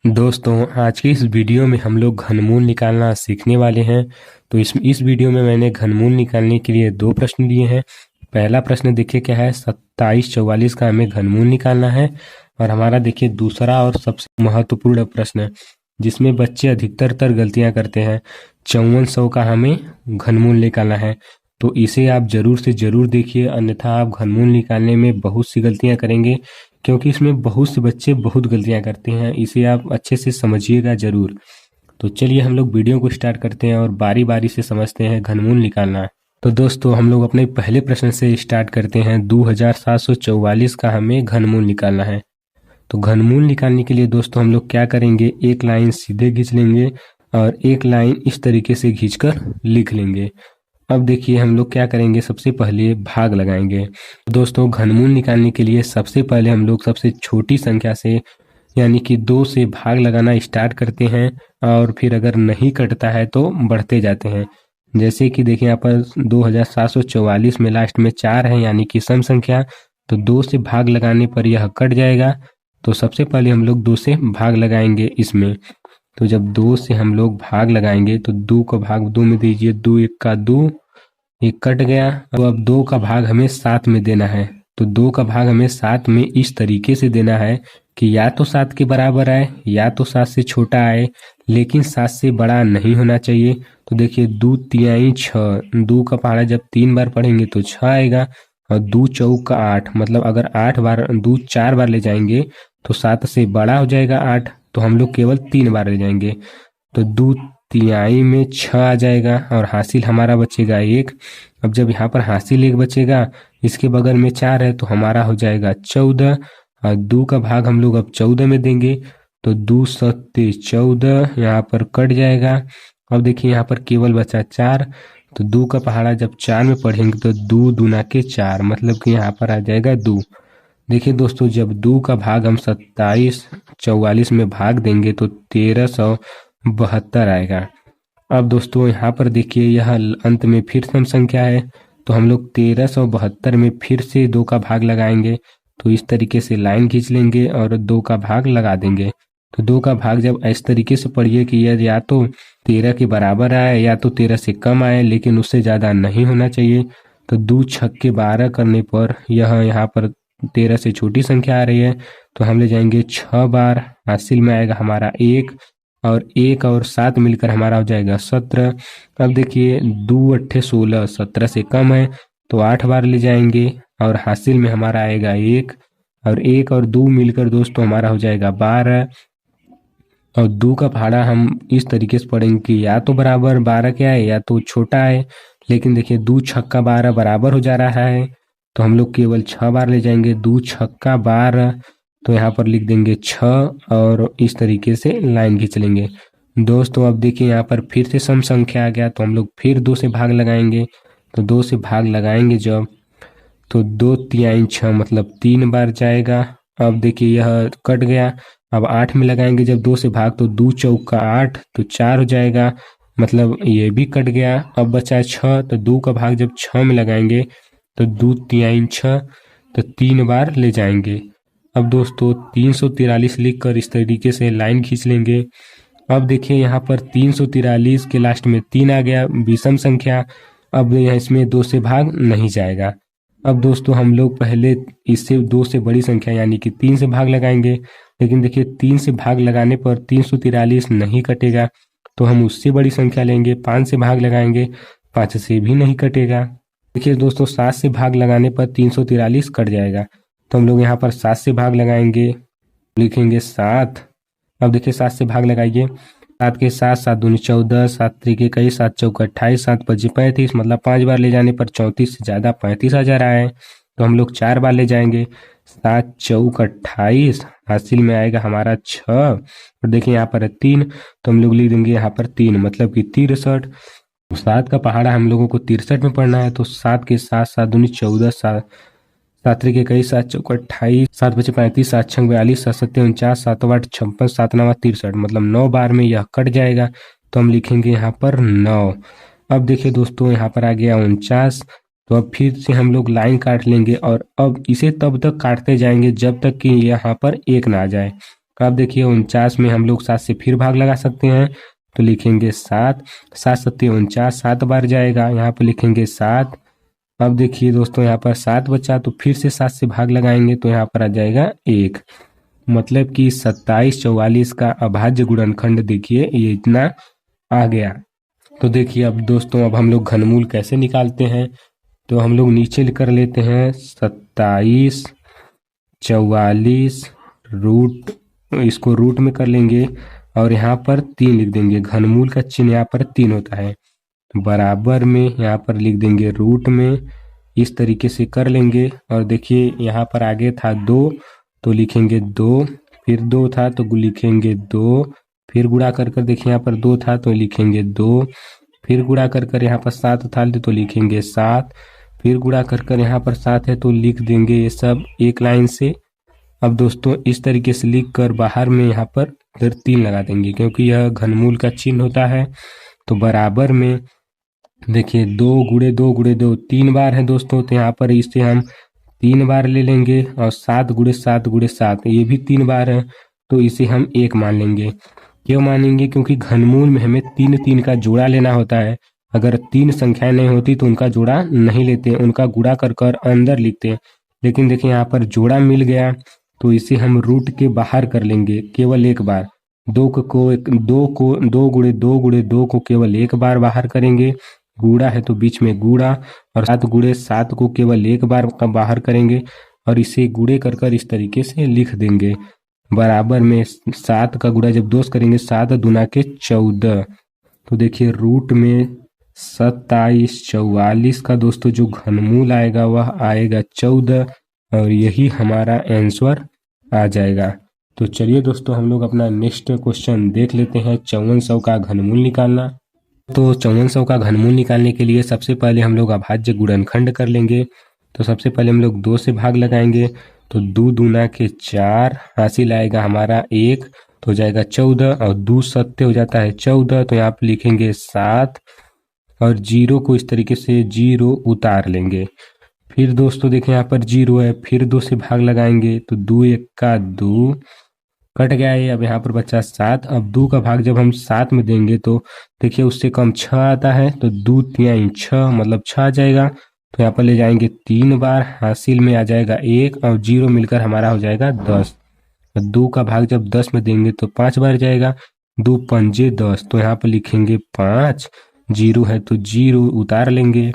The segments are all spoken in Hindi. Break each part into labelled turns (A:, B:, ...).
A: दोस्तों, आज की इस वीडियो में हम लोग घनमूल निकालना सीखने वाले हैं। तो इस वीडियो में मैंने घनमूल निकालने के लिए दो प्रश्न दिए हैं। पहला प्रश्न देखिए क्या है, 2744 का हमें घनमूल निकालना है। और हमारा देखिए दूसरा और सबसे महत्वपूर्ण प्रश्न, जिसमें बच्चे अधिकतर गलतियां करते हैं, 5400 का हमें घनमूल निकालना है। तो इसे आप जरूर से जरूर देखिए, अन्यथा आप घनमूल निकालने में बहुत सी गलतियां करेंगे, क्योंकि इसमें बहुत से बच्चे बहुत गलतियां करते हैं। इसे आप अच्छे से समझिएगा जरूर। तो चलिए हम लोग वीडियो को स्टार्ट करते हैं और बारी बारी से समझते हैं घनमूल निकालना। तो दोस्तों, हम लोग अपने पहले प्रश्न से स्टार्ट करते हैं। 2744 का हमें घनमूल निकालना है। तो घनमूल निकालने के लिए दोस्तों हम लोग क्या करेंगे, एक लाइन सीधे खींच लेंगे और एक लाइन इस तरीके से खींचकर लिख लेंगे। अब देखिए हम लोग क्या करेंगे, सबसे पहले भाग लगाएंगे। दोस्तों, घनमूल निकालने के लिए सबसे पहले हम लोग सबसे छोटी संख्या से यानी कि 2 से भाग लगाना स्टार्ट करते हैं, और फिर अगर नहीं कटता है तो बढ़ते जाते हैं। जैसे कि देखिए यहाँ पर 2744 में लास्ट में 4 है, यानी कि सम संख्या। तो 2 से भाग लगाने पर यह कट जाएगा। तो सबसे पहले हम लोग 2 से भाग लगाएंगे इसमें। तो जब 2 से हम लोग भाग लगाएंगे तो 2 को भाग 2 में दीजिए, 2 1 का 2, ये कट गया। तो अब 2 का भाग हमें 7 में देना है। तो 2 का भाग हमें 7 में इस तरीके से देना है कि या तो 7 के बराबर आए या तो 7 से छोटा आए, लेकिन 7 से बड़ा नहीं होना चाहिए। तो देखिए 2 तिहाई 6, 2 का पहाड़ा जब 3 बार पढ़ेंगे तो 6 आएगा, और 2 चौक का 8, मतलब अगर 8 बार 2 4 बार ले जाएंगे तो 7 से बड़ा हो जाएगा 8। तो हम लोग केवल 3 बार ले जाएंगे। तो 2 तिहाई में 6 आ जाएगा और हासिल हमारा बचेगा 1। अब जब यहाँ पर हासिल 1 बचेगा, इसके बगल में 4 है, तो हमारा हो जाएगा 14। और 2 का भाग हम लोग अब 14 में देंगे। तो 2 सत्ते 14, यहाँ पर कट जाएगा। अब देखिए यहाँ पर केवल बचा 4। तो 2 का पहाड़ा जब 4 में पढ़ेंगे तो 2 दूना के 4, मतलब कि यहाँ पर आ जाएगा 2। देखिए दोस्तों, जब 2 का भाग हम 2744 में भाग देंगे तो 1372 आएगा। अब दोस्तों यहाँ पर देखिए, यह अंत में फिर सम संख्या है। तो हम लोग 1372 में फिर से 2 का भाग लगाएंगे। तो इस तरीके से लाइन खींच लेंगे और 2 का भाग लगा देंगे। तो 2 का भाग जब इस तरीके से पढ़िए कि यह या तो 13 के बराबर आए या तो 13 से कम आए, लेकिन उससे ज़्यादा नहीं होना चाहिए। तो 2 छक्के 12 करने पर यह यहाँ पर 13 से छोटी संख्या आ रही है। तो हम ले जाएंगे 6 बार, हासिल में आएगा हमारा 1, और 1 और 7 मिलकर हमारा हो जाएगा 17। अब देखिए 2 अट्ठे 16, 17 से कम है, तो 8 बार ले जाएंगे और हासिल में हमारा आएगा 1, और 1 और 2 मिलकर दोस्तों हमारा हो जाएगा 12। और 2 का पहाड़ा हम इस तरीके से पढ़ेंगे कि या तो बराबर 12 के आए या तो छोटा है। लेकिन देखिए 2 छक्का 12 बराबर हो जा रहा है, तो हम लोग केवल 6 बार ले जाएंगे। 2 छक्का 12, तो यहाँ पर लिख देंगे 6 और इस तरीके से लाइन खींच लेंगे। दोस्तों अब देखिए यहाँ पर फिर से सम संख्या आ गया, तो हम लोग फिर 2 से भाग लगाएंगे। तो 2 से भाग लगाएंगे जब, तो 2 तिहाई 6, मतलब 3 बार जाएगा। अब देखिए यह कट गया। अब 8 में लगाएंगे जब 2 से भाग, तो 2 चौक का 8, तो 4 हो जाएगा, मतलब ये भी कट गया। अब बचा 6, तो 2 का भाग जब 6 में लगाएंगे तो 2 तिहाई 6, तो 3 बार ले जाएंगे। अब दोस्तों 343 लिखकर इस तरीके से लाइन खींच लेंगे। अब देखिए यहाँ पर 343 के लास्ट में 3 आ गया, विषम संख्या। अब यह इसमें 2 से भाग नहीं जाएगा। अब दोस्तों हम लोग पहले इससे 2 से बड़ी संख्या यानी कि 3 से भाग लगाएंगे। लेकिन देखिए 3 से भाग लगाने पर 343 नहीं कटेगा, तो हम उससे बड़ी संख्या लेंगे। 5 से भाग लगाएंगे, 5 से भी नहीं कटेगा। देखिए दोस्तों 7 से भाग लगाने पर 343 कट जाएगा। तो हम लोग यहाँ पर 7 से भाग लगाएंगे, लिखेंगे 7। अब देखिए 7 से भाग लगाइए, 7 के 7, 7 दूनी 14, 7 त्रिके कई, 7 चौक 28, 7 पच्ची 35, मतलब 5 बार ले जाने पर 34 से ज़्यादा 35 आ जा रहा है। तो हम लोग 4 बार ले जाएंगे। 7 चौक 28, हासिल में आएगा हमारा 6, और देखिए यहाँ पर है 3, तो हम लोग लिख देंगे यहाँ पर 3, मतलब कि 63। 7 का पहाड़ा हम लोगों को 63 में पढ़ना है। तो 7 के 7, 7 दूनी 14, 7 त्रिके कई, 7 चौक 28, 7 पच्ची 35, 7 छंग 42, 7 सत्ते 49, 7 8 56, 7 9 63, मतलब 9 बार में यह कट जाएगा। तो हम लिखेंगे यहाँ पर 9। अब देखिए दोस्तों यहाँ पर आ गया 49। तो अब फिर से हम लोग लाइन काट लेंगे, और अब इसे तब तक काटते जाएंगे जब तक कि यहाँ पर 1 ना आ जाए। अब देखिए 49 में हम लोग 7 से फिर भाग लगा सकते हैं, तो लिखेंगे 7, 7 सत्ते 49, 7 बार जाएगा, यहाँ पर लिखेंगे 7। अब देखिए दोस्तों यहाँ पर 7 बचा, तो फिर से 7 से भाग लगाएंगे तो यहाँ पर आ जाएगा 1। मतलब कि 27 44 का अभाज्य गुणनखंड देखिए ये इतना आ गया। तो देखिए अब दोस्तों अब हम लोग घनमूल कैसे निकालते हैं, तो हम लोग नीचे कर लेते हैं 27 44 रूट, इसको रूट में कर लेंगे और यहाँ पर 3 लिख देंगे। घनमूल का चिन्ह यहाँ पर 3 होता है। बराबर में यहाँ पर लिख देंगे रूट में, इस तरीके से कर लेंगे। और देखिए यहाँ पर आगे था 2 तो लिखेंगे 2, फिर 2 था तो लिखेंगे 2, फिर गुणा कर देखिए यहाँ पर 2 था तो लिखेंगे 2, फिर गुणा कर यहाँ पर 7 था तो लिखेंगे 7, फिर गुणा कर यहाँ पर 7 है तो लिख देंगे ये सब एक लाइन से। अब दोस्तों इस तरीके से लिख कर बाहर में यहाँ पर इधर 3 लगा देंगे क्योंकि यह घनमूल का चिन्ह होता है। तो बराबर में देखिए 2 गुणे 2 गुणे 2 3 बार है दोस्तों, तो यहाँ पर इसे हम 3 बार ले लेंगे। और 7 गुणे 7 गुणे 7 ये भी 3 बार है, तो इसे हम 1 मान लेंगे। क्यों मानेंगे? क्योंकि घनमूल में हमें 3 3 का जोड़ा लेना होता है। अगर 3 संख्याएं नहीं होती तो उनका जोड़ा नहीं लेते, उनका गुणा कर अंदर लिखते। लेकिन देखिए यहाँ पर जोड़ा मिल गया तो इसे हम रूट के बाहर कर लेंगे केवल एक बार। 2 गुणे 2 गुणे 2 को केवल एक बार बाहर करेंगे, गुणा है तो बीच में गुणा। और 7 गुणे 7 को केवल एक बार बाहर करेंगे और इसे गुणे कर इस तरीके से लिख देंगे। बराबर में 7 का गुणा जब 2 करेंगे 7 दूना के 14। तो देखिए रूट में 27 44 का दोस्तों जो घनमूल आएगा वह आएगा 14 और यही हमारा आंसर आ जाएगा। तो चलिए दोस्तों हम लोग अपना नेक्स्ट क्वेश्चन देख लेते हैं, 5400 का घनमूल निकालना। तो 5400 का घनमूल निकालने के लिए सबसे पहले हम लोग अभाज्य गुणनखंड कर लेंगे। तो सबसे पहले हम लोग 2 से भाग लगाएंगे, तो 2 दूना के 4, हासिल आएगा हमारा 1 तो हो जाएगा 14 और 2 सत्ते हो जाता है 14, तो यहाँ पे लिखेंगे 7 और 0 को इस तरीके से 0 उतार लेंगे। फिर दोस्तों देखें यहाँ पर 0 है, फिर 2 से भाग लगाएंगे तो 2 1 का 2 कट गया है। अब यहाँ पर बचा 7। अब 2 का भाग जब हम 7 में देंगे तो देखिए उससे कम 6 आता है, तो 2 3 6 मतलब 6 आ जाएगा। तो यहाँ पर ले जाएंगे 3 बार, हासिल में आ जाएगा 1 और 0 मिलकर हमारा हो जाएगा 10। 2 का भाग जब 10 में देंगे तो 5 बार जाएगा, 2 पंजे 10 तो यहाँ पर लिखेंगे 5, 0 है तो 0 उतार लेंगे।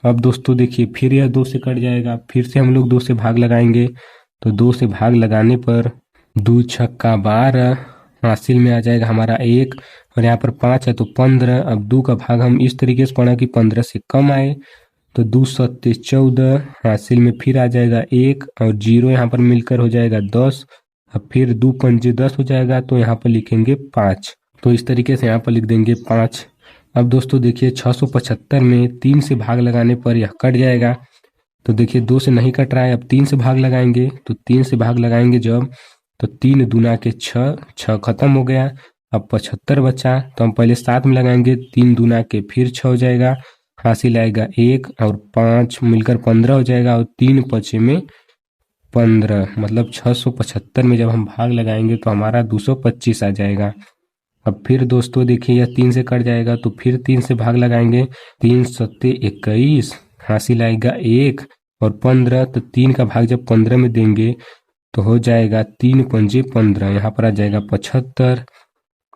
A: अब दोस्तों देखिए फिर यह 2 से कट जाएगा, फिर से हम लोग 2 से भाग लगाएंगे। तो 2 से भाग लगाने पर 2 छक्का 12, हासिल में आ जाएगा हमारा 1 और यहाँ पर 5 है तो 15। अब 2 का भाग हम इस तरीके से पढ़ा कि 15 से कम आए, तो 2 सत्ते 14, हासिल में फिर आ जाएगा 1 और 0 यहाँ पर मिलकर हो जाएगा 10। अब फिर 2 पंजे 10 हो जाएगा, तो यहाँ पर लिखेंगे 5। तो इस तरीके से यहाँ पर लिख देंगे 5। अब दोस्तों देखिए 675 में 3 से भाग लगाने पर यह कट जाएगा। तो देखिए 2 से नहीं कट रहा है, अब 3 से भाग लगाएंगे। तो 3 से भाग लगाएंगे जब, तो 3 दूना के 6, 6 खत्म हो गया। अब 75 बचा, तो हम पहले 7 में लगाएंगे, 3 दूना के फिर 6 हो जाएगा, हासिल आएगा 1 और 5 मिलकर 15 हो जाएगा और 3 पचे में 15, मतलब 675 में जब हम भाग लगाएंगे तो हमारा 225 आ जाएगा। अब फिर दोस्तों देखिए यह 3 से कट जाएगा, तो फिर 3 से भाग लगाएंगे, 3 सत्ते 21, हासिल आएगा 1 और 15। तो 3 का भाग जब 15 में देंगे तो हो जाएगा 3 पंजे 15, यहाँ पर आ जाएगा 75।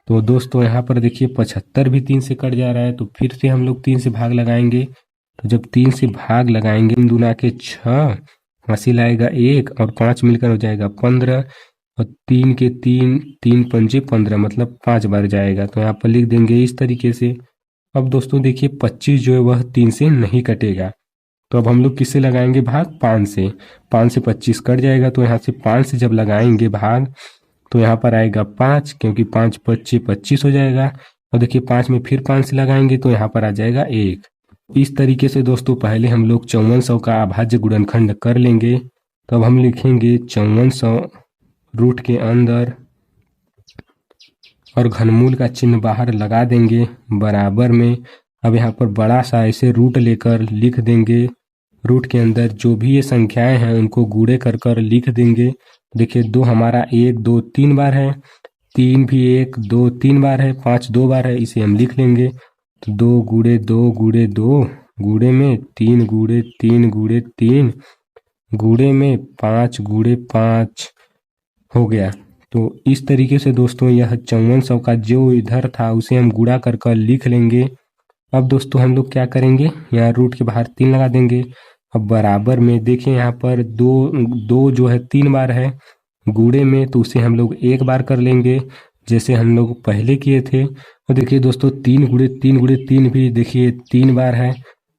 A: तो दोस्तों यहाँ पर देखिए 75 भी 3 से कट जा रहा है, तो फिर से हम लोग 3 से भाग लगाएंगे। तो जब 3 से भाग लगाएंगे 3 दूना के 6, हासिल आएगा 1 और 5 मिलकर हो जाएगा 15 और 3 के 3, 3 पंजे 15 मतलब 5 बार जाएगा। तो यहाँ पर लिख देंगे इस तरीके से। अब दोस्तों देखिए 25 जो है वह 3 से नहीं कटेगा, तो अब हम लोग किससे लगाएंगे भाग? 5 से। 5 से 25 कट जाएगा, तो यहाँ से 5 से जब लगाएंगे भाग तो यहाँ पर आएगा 5, क्योंकि 5 पच्चे 25 हो जाएगा। और देखिए 5 में फिर 5 से लगाएंगे तो यहाँ पर आ जाएगा 1। इस तरीके से दोस्तों पहले हम लोग 5400 का अभाज्य गुणनखंड कर लेंगे। तो अब हम लिखेंगे 5400 रूट के अंदर और घनमूल का चिन्ह बाहर लगा देंगे बराबर में। अब यहाँ पर बड़ा सा ऐसे रूट लेकर लिख देंगे, रूट के अंदर जो भी ये संख्याएं हैं उनको गुणे कर लिख देंगे। देखिए 2 हमारा 1 2 3 बार है, 3 भी 1 2 3 बार है, 5 2 बार है, इसे हम लिख लेंगे। तो 2 गुणे 2 गुणे 2 गुणे में 3 गुणे 3 गुणे 3 गुणे में 5 गुणे 5 हो गया। तो इस तरीके से दोस्तों यह 5400 का जो इधर था उसे हम गुणा कर कर लिख लेंगे। अब दोस्तों हम लोग क्या करेंगे, यहाँ रूट के बाहर 3 लगा देंगे। अब बराबर में देखिए यहाँ पर दो जो है 3 बार है, गुणे में तो उसे हम लोग एक बार कर लेंगे जैसे हम लोग पहले किए थे। और देखिए दोस्तों 3 गुणे 3 भी देखिए 3 बार है,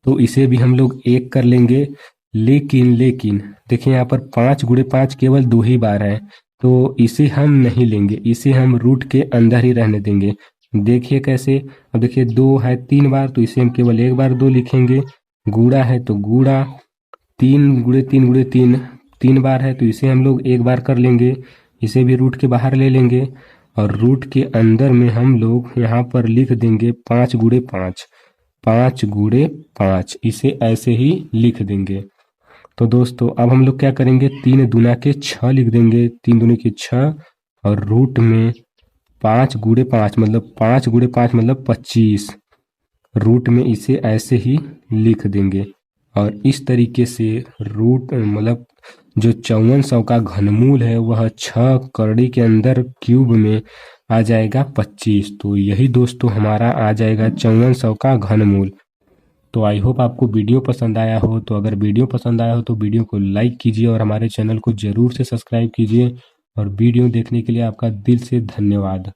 A: तो इसे भी हम लोग एक कर लेंगे। लेकिन देखिए यहाँ पर 5 गुणे 5 केवल 2 ही बार है, तो इसे हम नहीं लेंगे, इसे हम रूट के अंदर ही रहने देंगे। देखिए कैसे, अब देखिए 2 है 3 बार, तो इसे हम केवल एक बार 2 लिखेंगे। गुणा है तो गुणा 3 गुणे 3 3 बार है, तो इसे हम लोग एक बार कर लेंगे, इसे भी रूट के बाहर ले लेंगे। और रूट के अंदर में हम लोग यहाँ पर लिख देंगे 5 गुणे 5 5 गुणे 5, इसे ऐसे ही लिख देंगे। तो दोस्तों अब हम लोग क्या करेंगे, 3 दूना के 6 लिख देंगे, 3 दूनी के 6 और रूट में 5 गुणे 5 मतलब 5 गुणे 5 मतलब 25, रूट में इसे ऐसे ही लिख देंगे। और इस तरीके से रूट मतलब जो 5400 का घनमूल है वह 6 करड़ी के अंदर क्यूब में आ जाएगा 25। तो यही दोस्तों हमारा आ जाएगा 5400 का घनमूल। तो आई होप आपको वीडियो पसंद आया हो। तो अगर वीडियो पसंद आया हो तो वीडियो को लाइक कीजिए और हमारे चैनल को जरूर से सब्सक्राइब कीजिए। और वीडियो देखने के लिए आपका दिल से धन्यवाद।